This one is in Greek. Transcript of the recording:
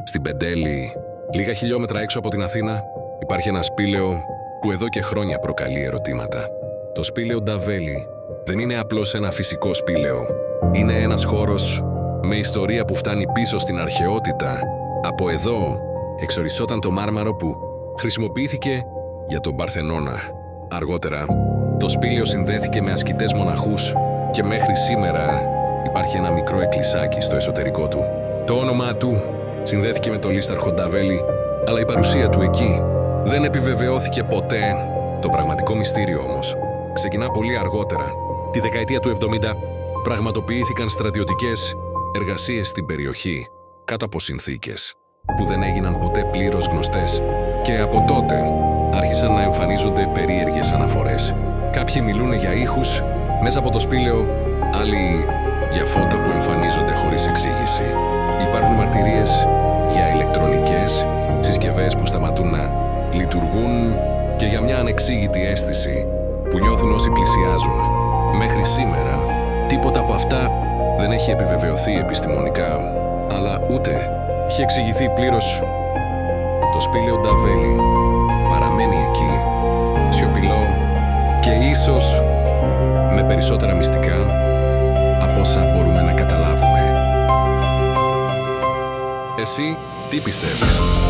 στην Πεντέλη, λίγα χιλιόμετρα έξω από την Αθήνα, υπάρχει ένα σπήλαιο που εδώ και χρόνια προκαλεί ερωτήματα. Το σπήλαιο Νταβέλη δεν είναι απλώς ένα φυσικό σπήλαιο. Είναι ένας χώρος με ιστορία που φτάνει πίσω στην αρχαιότητα. Από εδώ εξορισόταν το μάρμαρο που χρησιμοποιήθηκε για τον Παρθενώνα. Αργότερα, το σπήλαιο συνδέθηκε με ασκητές μοναχούς και μέχρι σήμερα υπάρχει ένα μικρό εκκλησάκι στο εσωτερικό του. Το όνομά του συνδέθηκε με το λίσταρχο Νταβέλη, αλλά η παρουσία του εκεί δεν επιβεβαιώθηκε ποτέ. Το πραγματικό μυστήριο όμως ξεκινά πολύ αργότερα. Τη δεκαετία του 70 πραγματοποιήθηκαν στρατιωτικές εργασίες στην περιοχή κάτω από συνθήκες που δεν έγιναν ποτέ πλήρως γνωστές, και από τότε άρχισαν να εμφανίζονται περίεργες αναφορές. Κάποιοι μιλούν για ήχους μέσα από το σπήλαιο, άλλοι για φώτα που εμφανίζονται χωρίς εξήγηση. Υπάρχουν μαρτυρίες για ηλεκτρονικές συσκευές που σταματούν να λειτουργούν και για μια ανεξήγητη αίσθηση που νιώθουν όσοι πλησιάζουν. Μέχρι σήμερα, τίποτα από αυτά δεν έχει επιβεβαιωθεί επιστημονικά, αλλά ούτε έχει εξηγηθεί πλήρως. Το σπήλαιο Νταβέλη παραμένει εκεί, σιωπηλό και ίσως με περισσότερα μυστικά από όσα μπορούμε να καταλάβουμε. Εσύ τι πιστεύεις?